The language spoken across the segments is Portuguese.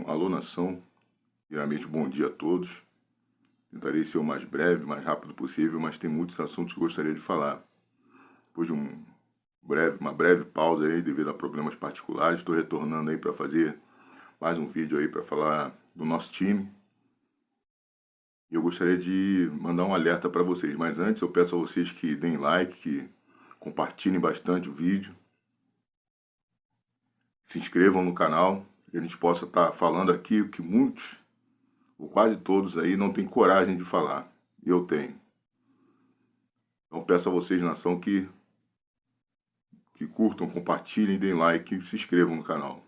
Alô nação, primeiramente bom dia a todos. Tentarei ser o mais breve, mais rápido possível, mas tem muitos assuntos que gostaria de falar. Depois de uma breve pausa aí devido a problemas particulares, estou retornando aí para fazer mais um vídeo aí para falar do nosso time. E eu gostaria de mandar um alerta para vocês, mas antes eu peço a vocês que deem like, que compartilhem bastante o vídeo, se inscrevam no canal, que a gente possa estar falando aqui o que muitos, ou quase todos aí, não têm coragem de falar. E eu tenho. Então peço a vocês, nação, que curtam, compartilhem, deem like e se inscrevam no canal.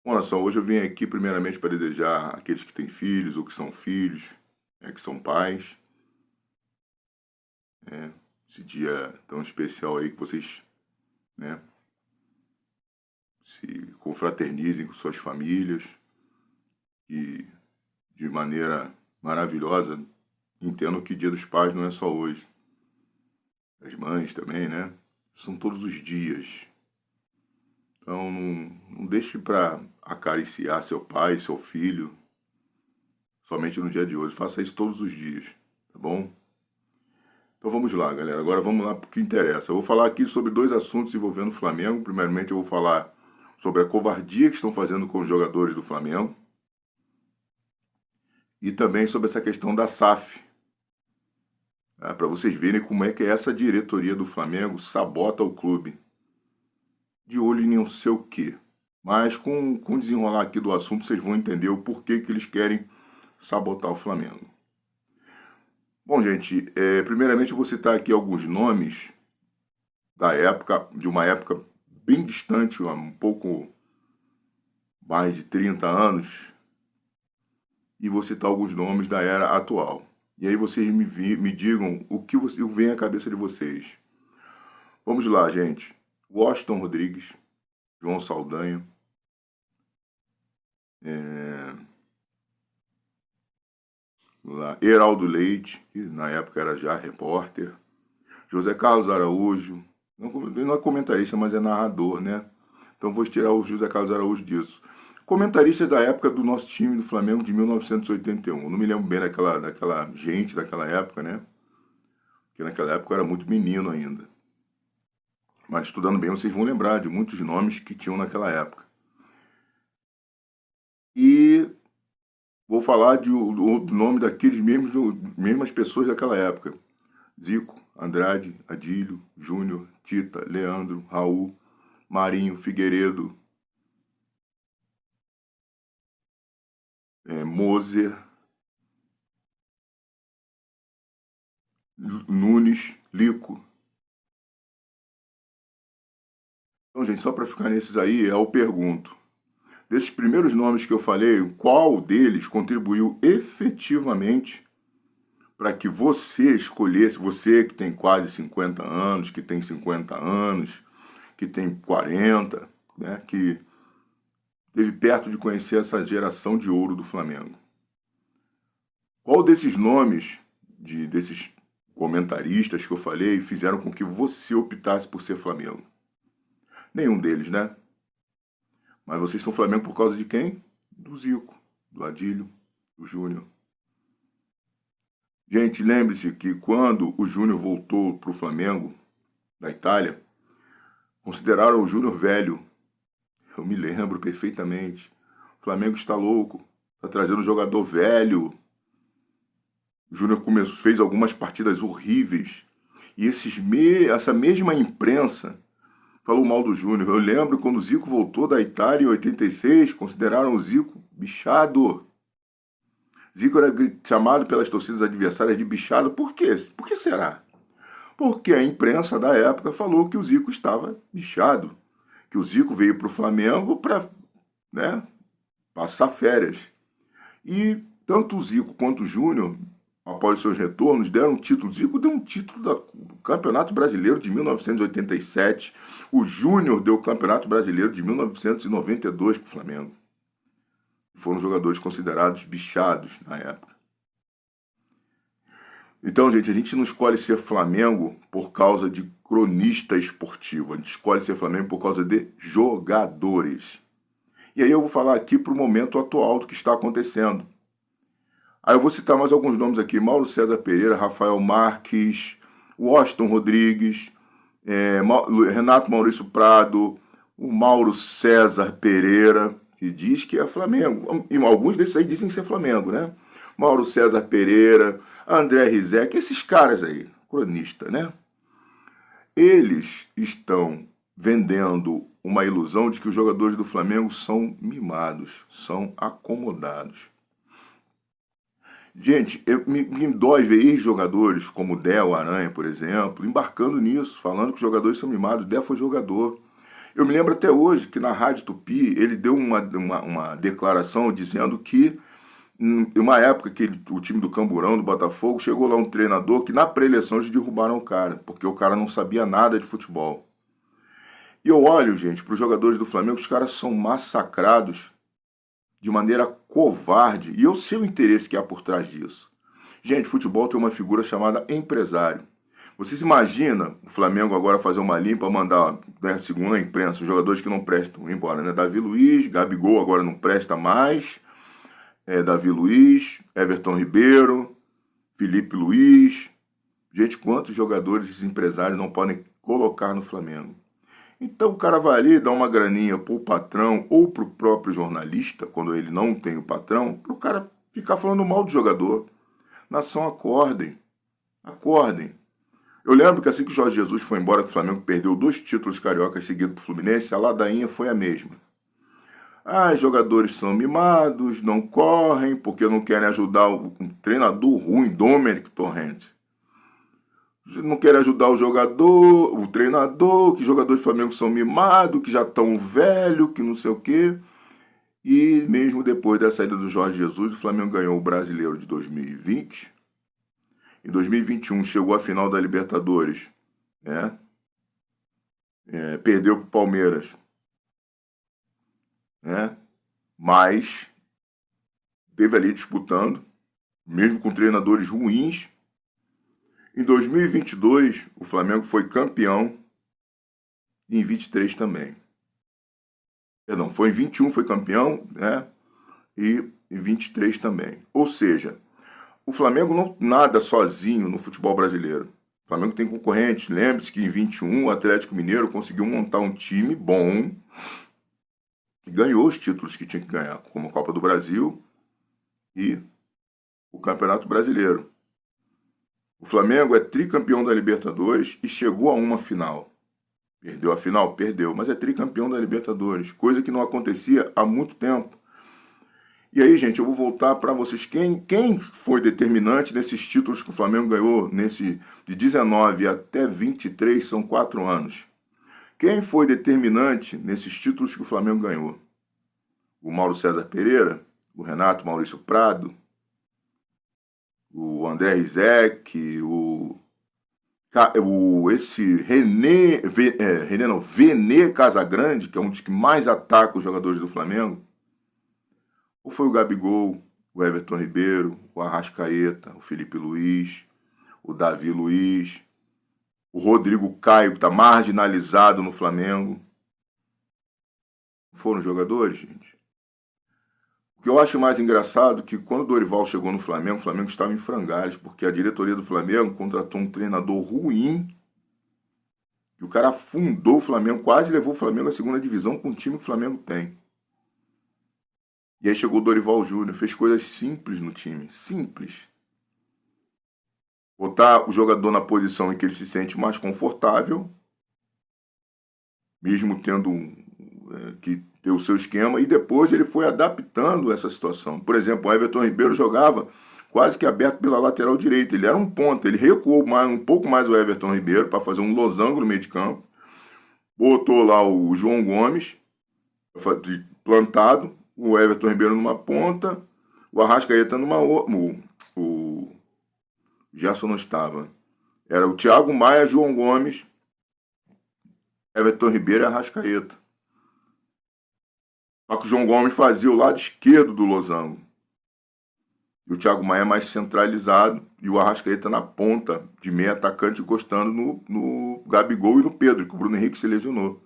Bom, nação, hoje eu vim aqui primeiramente para desejar àqueles que têm filhos ou que são filhos, que são pais, esse dia tão especial aí que vocês, se confraternizem com suas famílias e de maneira maravilhosa entendam que Dia dos Pais não é só hoje. As mães também, são todos os dias. Então não deixe para acariciar seu pai, seu filho, somente no dia de hoje. Faça isso todos os dias, tá bom? Então vamos lá, galera. Agora vamos lá para o que interessa. Eu vou falar aqui sobre dois assuntos envolvendo o Flamengo. Primeiramente eu vou falar sobre a covardia que estão fazendo com os jogadores do Flamengo. E também sobre essa questão da SAF. Para vocês verem como é que essa diretoria do Flamengo sabota o clube. De olho em não sei o quê. Mas com o desenrolar aqui do assunto, vocês vão entender o porquê que eles querem sabotar o Flamengo. Bom, gente, primeiramente eu vou citar aqui alguns nomes da época, de uma época bem distante, um pouco mais de 30 anos, e vou citar alguns nomes da era atual. E aí vocês me digam o que vem à cabeça de vocês. Vamos lá, gente. Washington Rodrigues, João Saldanha, Heraldo Leite, que na época era já repórter, José Carlos Araújo, não é comentarista, mas é narrador, Então vou tirar o José Carlos Araújo disso. Comentarista da época do nosso time do Flamengo de 1981. Eu não me lembro bem daquela gente daquela época, Porque naquela época eu era muito menino ainda. Mas estudando bem, vocês vão lembrar de muitos nomes que tinham naquela época. E vou falar do nome daqueles mesmas pessoas daquela época. Zico, Andrade, Adílio, Júnior, Tita, Leandro, Raul, Marinho, Figueiredo, Moser, Nunes, Lico. Então, gente, só para ficar nesses aí, eu pergunto. Desses primeiros nomes que eu falei, qual deles contribuiu efetivamente para que você escolhesse, você que tem quase 50 anos, que tem 50 anos, que tem 40, que esteve perto de conhecer essa geração de ouro do Flamengo? Qual desses nomes, desses comentaristas que eu falei, fizeram com que você optasse por ser Flamengo? Nenhum deles, Mas vocês são Flamengo por causa de quem? Do Zico, do Adílio, do Júnior. Gente, lembre-se que quando o Júnior voltou para o Flamengo, da Itália, consideraram o Júnior velho. Eu me lembro perfeitamente. O Flamengo está louco, está trazendo um jogador velho. O Júnior fez algumas partidas horríveis. E essa mesma imprensa falou mal do Júnior. Eu lembro quando o Zico voltou da Itália em 86, consideraram o Zico bichado. Zico era chamado pelas torcidas adversárias de bichado. Por quê? Por que será? Porque a imprensa da época falou que o Zico estava bichado. Que o Zico veio para o Flamengo para passar férias. E tanto o Zico quanto o Júnior, após seus retornos, deram um título. O Zico deu um título do Campeonato Brasileiro de 1987. O Júnior deu o Campeonato Brasileiro de 1992 para o Flamengo. Foram jogadores considerados bichados na época. Então, gente, a gente não escolhe ser Flamengo por causa de cronista esportivo. A gente escolhe ser Flamengo por causa de jogadores. E aí eu vou falar aqui para o momento atual do que está acontecendo. Aí eu vou citar mais alguns nomes aqui: Mauro César Pereira, Rafael Marques, Washington Rodrigues, Renato Maurício Prado, o Mauro César Pereira, que diz que é Flamengo. E alguns desses aí dizem ser Flamengo, né? Mauro César Pereira, André Rizek, esses caras aí, cronista, né? Eles estão vendendo uma ilusão de que os jogadores do Flamengo são mimados, são acomodados. Gente, me dói ver jogadores como o Dé, o Aranha, por exemplo, embarcando nisso, falando que os jogadores são mimados. O Dé foi jogador. Eu me lembro até hoje que na Rádio Tupi ele deu uma declaração dizendo que, em uma época que o time do Camburão, do Botafogo, chegou lá um treinador que na pré-eleição eles derrubaram o cara, porque o cara não sabia nada de futebol. E eu olho, gente, para os jogadores do Flamengo, os caras são massacrados de maneira covarde, e eu sei o interesse que há por trás disso. Gente, futebol tem uma figura chamada empresário. Vocês imaginam o Flamengo agora fazer uma limpa, mandar, né, segundo a imprensa, os jogadores que não prestam embora, né? Davi Luiz, Gabigol agora não presta mais, Davi Luiz, Everton Ribeiro, Felipe Luiz. Gente, quantos jogadores esses empresários não podem colocar no Flamengo? Então o cara vai ali dar uma graninha pro patrão ou pro próprio jornalista, quando ele não tem o patrão, pro cara ficar falando mal do jogador. Nação, acordem. Acordem. Eu lembro que assim que o Jorge Jesus foi embora do Flamengo, perdeu 2 títulos cariocas seguidos pro Fluminense, a ladainha foi a mesma. Os jogadores são mimados, não correm, porque não querem ajudar um treinador ruim, Domenic Torrent. Não querem ajudar o jogador, o treinador, que os jogadores do Flamengo são mimados, que já estão velhos, que não sei o quê. E mesmo depois da saída do Jorge Jesus, o Flamengo ganhou o Brasileiro de 2020. Em 2021 chegou à final da Libertadores, né? Perdeu para o Palmeiras, né? Mas esteve ali disputando, mesmo com treinadores ruins. Em 2022, o Flamengo foi campeão, e em 23 também. Perdão, foi em 21 foi campeão, né? E em 23 também. Ou seja, o Flamengo não nada sozinho no futebol brasileiro. O Flamengo tem concorrentes. Lembre-se que em 21 o Atlético Mineiro conseguiu montar um time bom e ganhou os títulos que tinha que ganhar, como a Copa do Brasil e o Campeonato Brasileiro. O Flamengo é tricampeão da Libertadores e chegou a uma final. Perdeu a final? Perdeu, mas é tricampeão da Libertadores, coisa que não acontecia há muito tempo. E aí, gente, eu vou voltar para vocês. Quem foi determinante nesses títulos que o Flamengo ganhou de 19 até 23, são 4 anos. Quem foi determinante nesses títulos que o Flamengo ganhou? O Mauro César Pereira, o Renato Maurício Prado, o André Rizek, esse Vene Casagrande, que é um dos que mais ataca os jogadores do Flamengo? Ou foi o Gabigol, o Everton Ribeiro, o Arrascaeta, o Felipe Luiz, o Davi Luiz, o Rodrigo Caio, que está marginalizado no Flamengo? Foram jogadores, gente? O que eu acho mais engraçado é que quando o Dorival chegou no Flamengo, o Flamengo estava em frangalhos, porque a diretoria do Flamengo contratou um treinador ruim, e o cara afundou o Flamengo, quase levou o Flamengo à segunda divisão com o time que o Flamengo tem. E aí chegou o Dorival Júnior, fez coisas simples no time, simples. Botar o jogador na posição em que ele se sente mais confortável, mesmo tendo que ter o seu esquema, e depois ele foi adaptando essa situação. Por exemplo, o Everton Ribeiro jogava quase que aberto pela lateral direita, ele era um ponta, ele recuou um pouco mais o Everton Ribeiro para fazer um losango no meio de campo, botou lá o João Gomes plantado, o Everton Ribeiro numa ponta, o Arrascaeta numa outra. O Gerson não estava. Era o Thiago Maia, João Gomes, Everton Ribeiro e Arrascaeta. Só que o João Gomes fazia o lado esquerdo do losango. E o Thiago Maia mais centralizado e o Arrascaeta na ponta de meio atacante, encostando no Gabigol e no Pedro, que o Bruno Henrique se lesionou.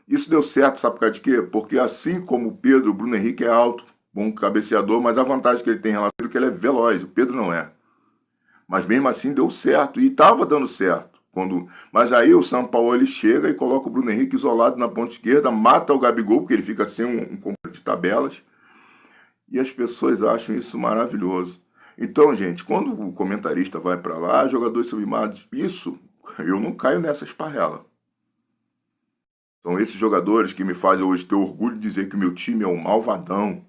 Isso deu certo, sabe por causa de quê? Porque assim como o Pedro, o Bruno Henrique é alto, bom cabeceador, mas a vantagem que ele tem em relação a ele é que ele é veloz, o Pedro não é. Mas mesmo assim deu certo, e estava dando certo. Mas aí o São Paulo ele chega e coloca o Bruno Henrique isolado na ponta esquerda, mata o Gabigol, porque ele fica sem um conjunto de tabelas, e as pessoas acham isso maravilhoso. Então, gente, quando o comentarista vai para lá, jogadores submimados, isso, eu não caio nessa esparrela. São esses jogadores que me fazem hoje ter orgulho de dizer que o meu time é um malvadão,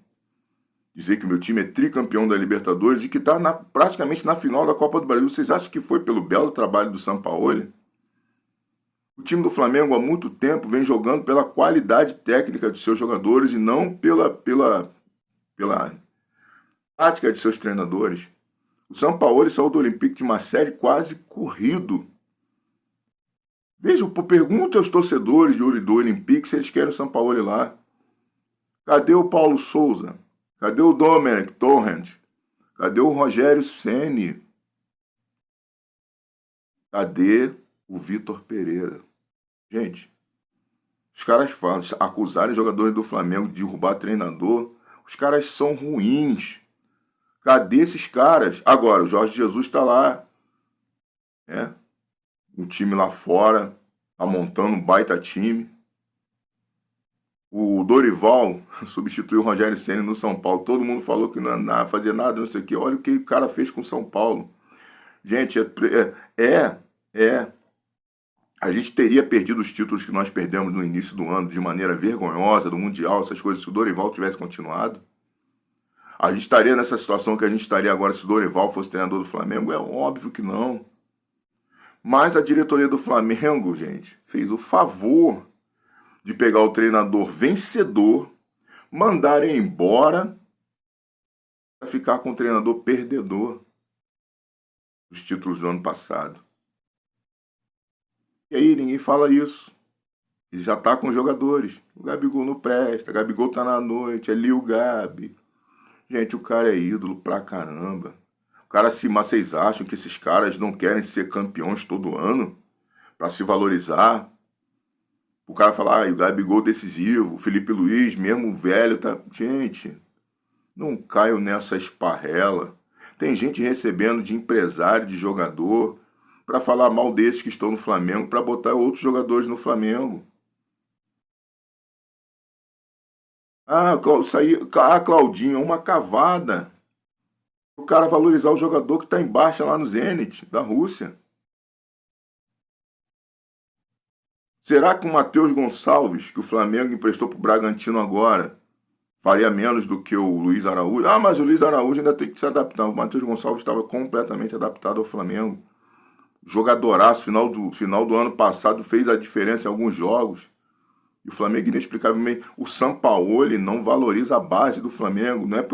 dizer que o meu time é tricampeão da Libertadores e que está praticamente na final da Copa do Brasil. Vocês acham que foi pelo belo trabalho do Sampaoli? O time do Flamengo há muito tempo vem jogando pela qualidade técnica de seus jogadores e não pela tática de seus treinadores. O Sampaoli saiu do Olympique de Marseille quase corrido. Veja, pergunte aos torcedores do Olympique se eles querem o Sampaoli lá. Cadê o Paulo Souza? Cadê o Domenech Torrent? Cadê o Rogério Ceni? Cadê o Vitor Pereira? Gente, os caras falam, acusarem jogadores do Flamengo de derrubar treinador, os caras são ruins. Cadê esses caras? Agora, o Jorge Jesus está lá, né? O time lá fora, tá montando um baita time. O Dorival substituiu o Rogério Ceni no São Paulo. Todo mundo falou que não ia fazer nada, não sei o quê. Olha o que o cara fez com o São Paulo. Gente, a gente teria perdido os títulos que nós perdemos no início do ano de maneira vergonhosa, do Mundial, essas coisas, se o Dorival tivesse continuado. A gente estaria nessa situação que a gente estaria agora se o Dorival fosse treinador do Flamengo? É óbvio que não. Mas a diretoria do Flamengo, gente, fez o favor de pegar o treinador vencedor, mandar ele embora para ficar com o treinador perdedor dos títulos do ano passado. E aí ninguém fala isso. Ele já tá com os jogadores. O Gabigol não presta, o Gabigol tá na noite, é Lil Gabi. Gente, o cara é ídolo pra caramba. O cara mas vocês acham que esses caras não querem ser campeões todo ano? Pra se valorizar? O cara falar, o Gabigol decisivo, o Felipe Luiz, mesmo velho, tá... Gente, não caio nessa esparrela. Tem gente recebendo de empresário, de jogador, para falar mal desses que estão no Flamengo, para botar outros jogadores no Flamengo. Claudinho, uma cavada. O cara valorizar o jogador que está em baixa lá no Zenit, da Rússia. Será que o Matheus Gonçalves, que o Flamengo emprestou para o Bragantino agora, faria menos do que o Luiz Araújo? Ah, mas o Luiz Araújo ainda tem que se adaptar. O Matheus Gonçalves estava completamente adaptado ao Flamengo. Jogadoraço, final do ano passado, fez a diferença em alguns jogos. E o Flamengo, inexplicavelmente, o Sampaoli não valoriza a base do Flamengo. Não é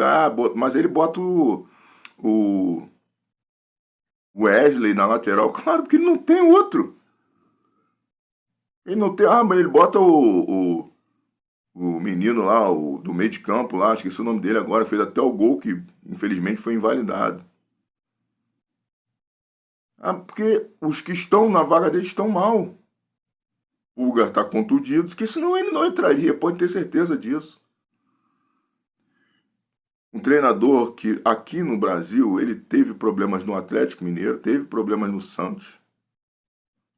mas ele bota o Wesley na lateral. Claro, porque ele não tem outro. Ele não tem. Mas ele bota o menino lá, do meio de campo lá, esqueci o nome dele agora, fez até o gol que infelizmente foi invalidado. Porque os que estão na vaga dele estão mal. O Pulgar está contundido, porque senão ele não entraria, pode ter certeza disso. Um treinador que aqui no Brasil, ele teve problemas no Atlético Mineiro, teve problemas no Santos.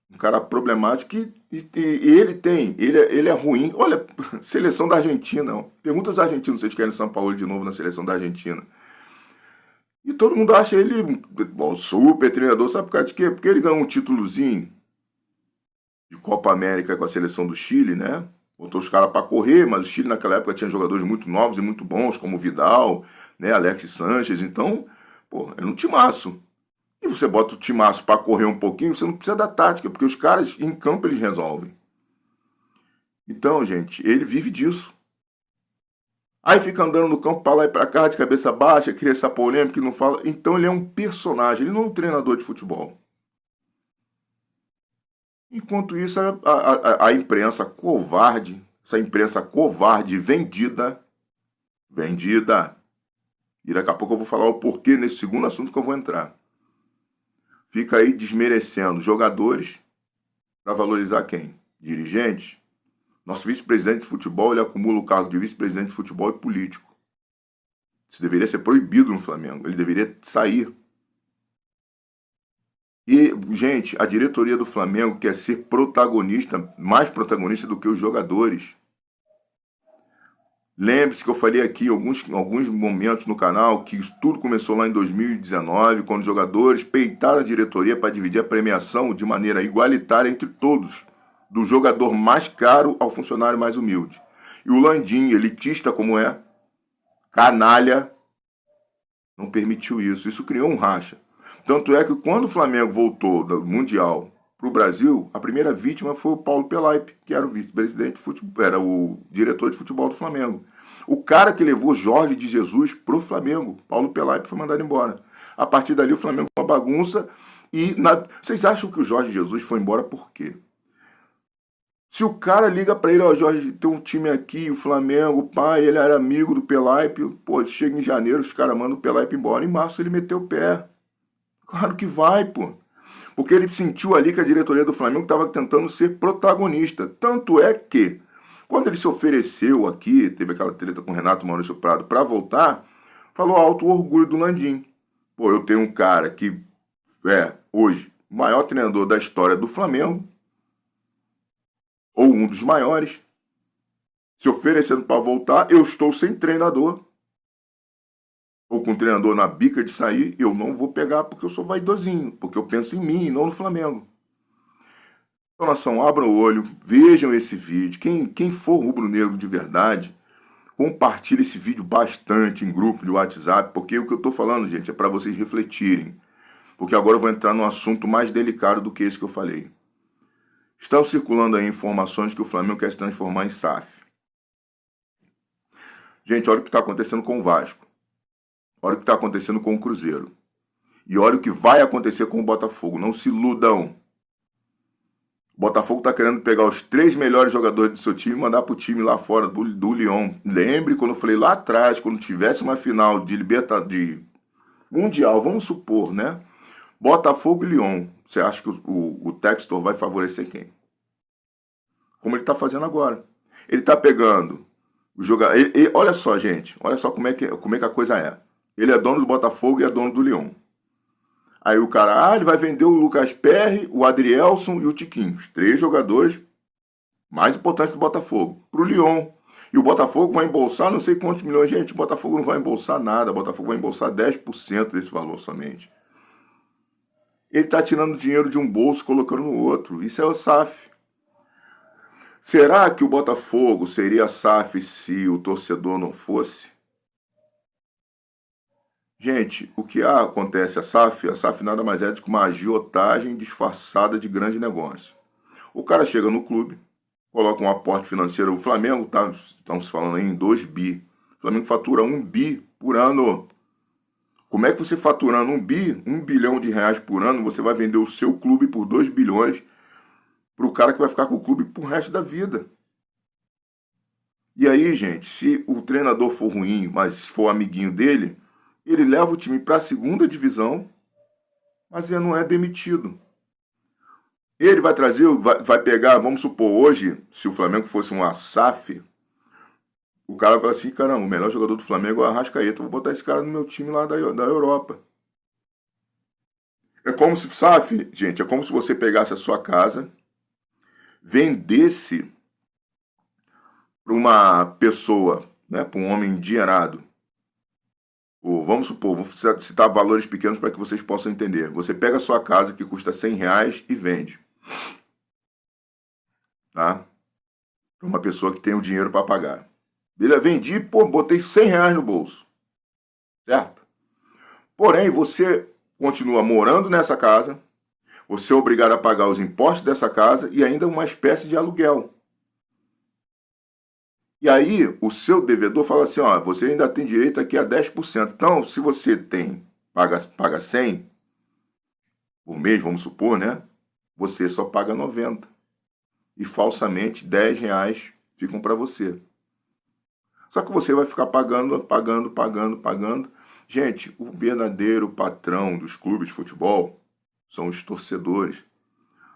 Um cara problemático e ele é ruim. Olha, seleção da Argentina. Pergunta aos argentinos se eles querem São Paulo de novo na seleção da Argentina. E todo mundo acha ele super treinador, sabe por causa de quê? Porque ele ganhou um títulozinho de Copa América com a seleção do Chile, né? Botou os caras para correr, mas o Chile naquela época tinha jogadores muito novos e muito bons, como o Vidal, né? Alexis Sanchez. Então, era um timaço. E você bota o timaço para correr um pouquinho, você não precisa da tática, porque os caras em campo eles resolvem. Então, gente, ele vive disso. Aí fica andando no campo para lá e para cá, de cabeça baixa, cria essa polêmica e não fala. Então ele é um personagem, ele não é um treinador de futebol. Enquanto isso, a imprensa covarde, essa imprensa covarde vendida, e daqui a pouco eu vou falar o porquê nesse segundo assunto que eu vou entrar. Fica aí desmerecendo jogadores para valorizar quem? Dirigentes. Nosso vice-presidente de futebol, ele acumula o cargo de vice-presidente de futebol e político. Isso deveria ser proibido no Flamengo. Ele deveria sair. E, gente, a diretoria do Flamengo quer ser protagonista, mais protagonista do que os jogadores. Lembre-se que eu falei aqui em alguns momentos no canal que isso tudo começou lá em 2019, quando os jogadores peitaram a diretoria para dividir a premiação de maneira igualitária entre todos, do jogador mais caro ao funcionário mais humilde. E o Landim, elitista como é, canalha, não permitiu isso. Isso criou um racha. Tanto é que quando o Flamengo voltou do Mundial para o Brasil, a primeira vítima foi o Paulo Pelaipe, que era o vice-presidente de futebol, era o diretor de futebol do Flamengo. O cara que levou Jorge de Jesus pro Flamengo, Paulo Pelaipe, foi mandado embora. A partir dali o Flamengo foi uma bagunça e... Vocês acham que o Jorge Jesus foi embora por quê? Se o cara liga para ele, ó, Jorge, tem um time aqui, o Flamengo, pai, ele era amigo do Pelaipe, pô, chega em janeiro, os caras mandam o Pelaipe embora, em março ele meteu o pé. Claro que vai, pô. Porque ele sentiu ali que a diretoria do Flamengo estava tentando ser protagonista. Tanto é que, quando ele se ofereceu aqui, teve aquela treta com o Renato Maurício Prado para voltar, falou alto orgulho do Landim. Pô, eu tenho um cara que é, hoje, o maior treinador da história do Flamengo, ou um dos maiores, se oferecendo para voltar, eu estou sem treinador. Ou com o treinador na bica de sair, eu não vou pegar porque eu sou vaidosinho, porque eu penso em mim e não no Flamengo. Então, nação, abram o olho, vejam esse vídeo. Quem for rubro-negro de verdade, compartilhe esse vídeo bastante em grupo de WhatsApp, porque o que eu estou falando, gente, é para vocês refletirem. Porque agora eu vou entrar num assunto mais delicado do que esse que eu falei. Estão circulando aí informações que o Flamengo quer se transformar em SAF. Gente, olha o que está acontecendo com o Vasco. Olha o que está acontecendo com o Cruzeiro. E olha o que vai acontecer com o Botafogo. Não se iludam. O Botafogo está querendo pegar os 3 melhores jogadores do seu time e mandar para o time lá fora do Lyon. Lembre quando eu falei lá atrás, quando tivesse uma final de Mundial, vamos supor, né? Botafogo e Lyon. Você acha que o Textor vai favorecer quem? Como ele está fazendo agora. Ele está pegando o jogador. Olha só, gente. Olha só como é que a coisa é. Ele é dono do Botafogo e é dono do Lyon. Aí o cara, ele vai vender o Lucas Perry, o Adrielson e o Tiquinho. Os 3 jogadores mais importantes do Botafogo. Para o Lyon. E o Botafogo vai embolsar não sei quantos milhões. Gente, o Botafogo não vai embolsar nada. O Botafogo vai embolsar 10% desse valor somente. Ele está tirando dinheiro de um bolso, colocando no outro. Isso é o SAF. Será que o Botafogo seria SAF se o torcedor não fosse? Gente, o que acontece, a SAF nada mais é do que uma agiotagem disfarçada de grande negócio. O cara chega no clube, coloca um aporte financeiro, o Flamengo, estamos falando aí em 2 bi, o Flamengo fatura 1 bi por ano. Como é que você faturando 1 bilhão de reais por ano, você vai vender o seu clube por 2 bilhões para o cara que vai ficar com o clube pro resto da vida? E aí, gente, se o treinador for ruim, mas for amiguinho dele, ele leva o time para a 2ª divisão, mas ele não é demitido. Ele vai trazer, vai pegar, vamos supor, hoje, se o Flamengo fosse uma SAF, o cara vai falar assim, caramba, o melhor jogador do Flamengo é o Arrascaeta, vou botar esse cara no meu time lá da Europa. É como se, SAF, gente, é como se você pegasse a sua casa, vendesse para uma pessoa, né, para um homem endinheirado. Vamos supor, vou citar valores pequenos para que vocês possam entender. Você pega a sua casa que custa 100 reais e vende. Tá? Para uma pessoa que tem o dinheiro para pagar. Beleza, vendi, botei 100 reais no bolso. Certo? Porém, você continua morando nessa casa, você é obrigado a pagar os impostos dessa casa e ainda uma espécie de aluguel. E aí, o seu devedor fala assim, ó, você ainda tem direito aqui a 10%. Então, se você paga 100 por mês, vamos supor, né? Você só paga 90. E falsamente 10 reais ficam para você. Só que você vai ficar pagando. Gente, o verdadeiro patrão dos clubes de futebol são os torcedores.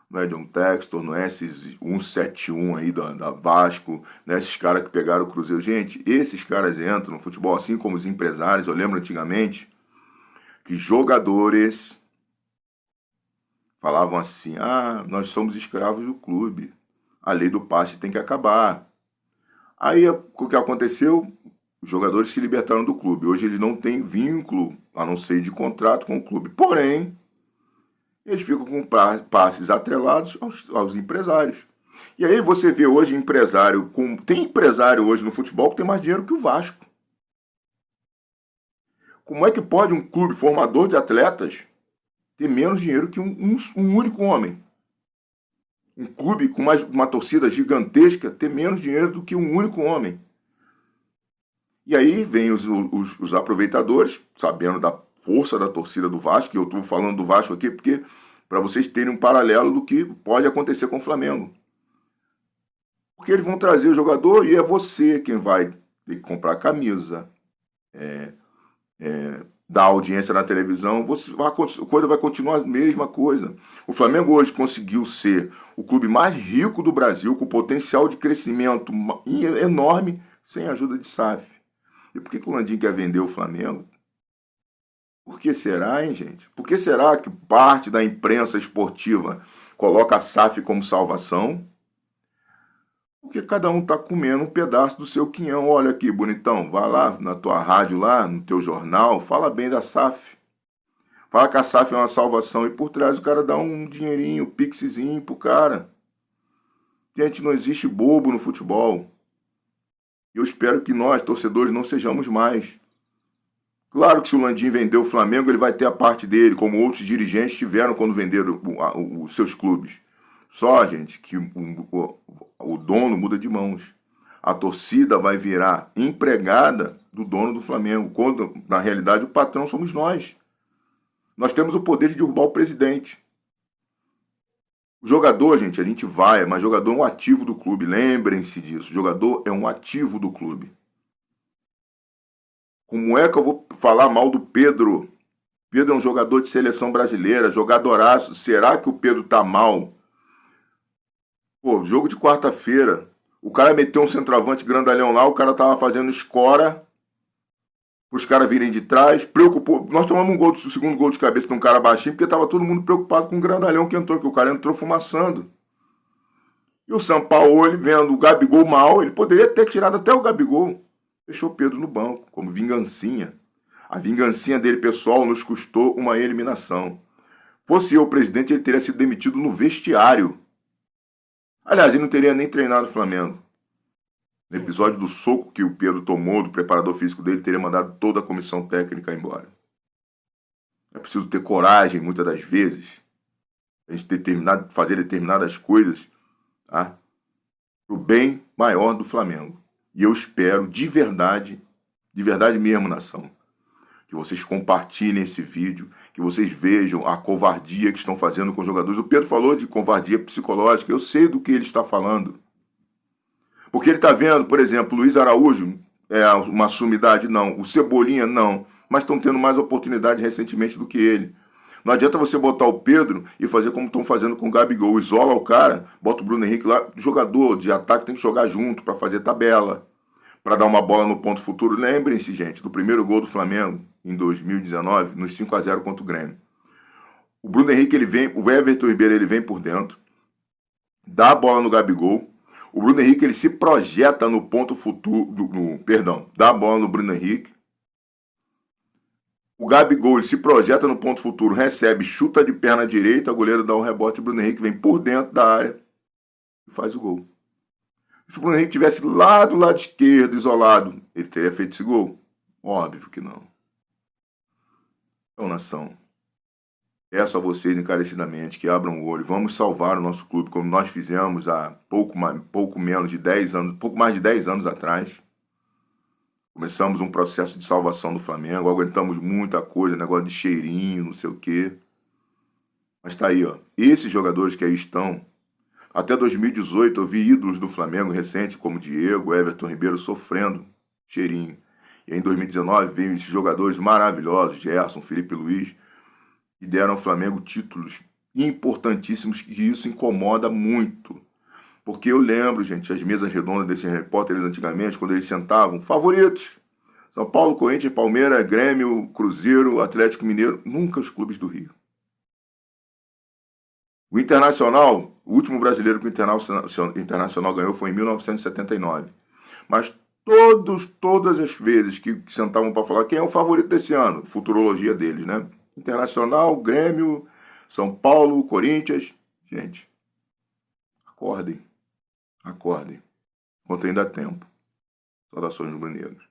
não é John Textor, não é esses 171 aí da Vasco, né? Esses caras que pegaram o Cruzeiro. Gente, esses caras entram no futebol, assim como os empresários. Eu lembro antigamente que jogadores falavam assim: ah, nós somos escravos do clube, a lei do passe tem que acabar. Aí o que aconteceu? Os jogadores se libertaram do clube. Hoje eles não têm vínculo, a não ser de contrato com o clube. Porém, eles ficam com passes atrelados aos empresários. E aí você vê hoje empresário, tem empresário hoje no futebol que tem mais dinheiro que o Vasco. Como é que pode um clube formador de atletas ter menos dinheiro que um único homem? Um clube com uma torcida gigantesca ter menos dinheiro do que um único homem. E aí vem os aproveitadores, sabendo da força da torcida do Vasco, e eu estou falando do Vasco aqui porque para vocês terem um paralelo do que pode acontecer com o Flamengo. Porque eles vão trazer o jogador e é você quem vai ter que comprar camisa, dar audiência na televisão, a coisa vai continuar a mesma coisa. O Flamengo hoje conseguiu ser o clube mais rico do Brasil, com potencial de crescimento enorme, sem a ajuda de SAF. E por que o Landim quer vender o Flamengo? Por que será, hein, gente? Por que será que parte da imprensa esportiva coloca a SAF como salvação? Porque cada um está comendo um pedaço do seu quinhão. Olha aqui, bonitão, vai lá na tua rádio, lá no teu jornal, fala bem da SAF. Fala que a SAF é uma salvação e por trás o cara dá um dinheirinho, um pixezinho pro cara. Gente, não existe bobo no futebol. Eu espero que nós, torcedores, não sejamos mais. Claro que se o Landim vender o Flamengo, ele vai ter a parte dele, como outros dirigentes tiveram quando venderam os seus clubes. Só, gente, que o dono muda de mãos. A torcida vai virar empregada do dono do Flamengo, quando, na realidade, o patrão somos nós. Nós temos o poder de derrubar o presidente. O jogador, gente, a gente vai, mas jogador é um ativo do clube. Lembrem-se disso. O jogador é um ativo do clube. Como é que eu vou falar mal do Pedro? Pedro é um jogador de seleção brasileira, jogadoraço. Será que o Pedro tá mal? Pô, jogo de quarta-feira. O cara meteu um centroavante grandalhão lá, o cara tava fazendo escora os caras virem de trás, preocupou. Nós tomamos o segundo gol de cabeça de um cara baixinho, porque tava todo mundo preocupado com o grandalhão que entrou, que o cara entrou fumaçando. E o Sampaoli, vendo o Gabigol mal, ele poderia ter tirado até o Gabigol. Deixou o Pedro no banco, como vingancinha. A vingancinha dele, pessoal, nos custou uma eliminação. Fosse eu o presidente, ele teria sido demitido no vestiário. Aliás, ele não teria nem treinado o Flamengo. No episódio do soco que o Pedro tomou do preparador físico dele, teria mandado toda a comissão técnica embora. É preciso ter coragem, muitas das vezes, a gente fazer determinadas coisas, tá? Para o bem maior do Flamengo. E eu espero, de verdade mesmo, nação, que vocês compartilhem esse vídeo, que vocês vejam a covardia que estão fazendo com os jogadores. O Pedro falou de covardia psicológica, eu sei do que ele está falando. Porque ele está vendo, por exemplo, Luiz Araújo é uma sumidade, não. O Cebolinha, não. Mas estão tendo mais oportunidade recentemente do que ele. Não adianta você botar o Pedro e fazer como estão fazendo com o Gabigol. Isola o cara, bota o Bruno Henrique lá. Jogador de ataque tem que jogar junto para fazer tabela, para dar uma bola no ponto futuro. Lembrem-se, gente, do primeiro gol do Flamengo em 2019, nos 5-0 contra o Grêmio. O Bruno Henrique, o Everton Ribeiro, ele vem por dentro, dá a bola no Gabigol. O Bruno Henrique, ele se projeta no ponto futuro, dá a bola no Bruno Henrique. O Gabigol, ele se projeta no ponto futuro, recebe, chuta de perna direita, o goleiro dá um rebote, o Bruno Henrique vem por dentro da área e faz o gol. Se o Bruno Henrique estivesse lá do lado esquerdo, isolado, ele teria feito esse gol? Óbvio que não. Então, nação, peço a vocês encarecidamente que abram o olho. Vamos salvar o nosso clube como nós fizemos há pouco mais de 10 anos atrás. Começamos um processo de salvação do Flamengo, aguentamos muita coisa, negócio de cheirinho, não sei o quê. Mas tá aí, ó. Esses jogadores que aí estão, até 2018 eu vi ídolos do Flamengo recente, como Diego, Everton Ribeiro, sofrendo cheirinho. E aí, em 2019 veio esses jogadores maravilhosos, Gerson, Felipe Luiz, e deram ao Flamengo títulos importantíssimos, que isso incomoda muito. Porque eu lembro, gente, as mesas redondas desses repórteres antigamente, quando eles sentavam, favoritos, São Paulo, Corinthians, Palmeiras, Grêmio, Cruzeiro, Atlético Mineiro, nunca os clubes do Rio. O Internacional, o último brasileiro que o Internacional ganhou foi em 1979. Mas todas as vezes que sentavam para falar quem é o favorito desse ano, futurologia deles, né? Internacional, Grêmio, São Paulo, Corinthians. Gente, acordem, acordem, enquanto ainda há tempo. Saudações rubro-negras.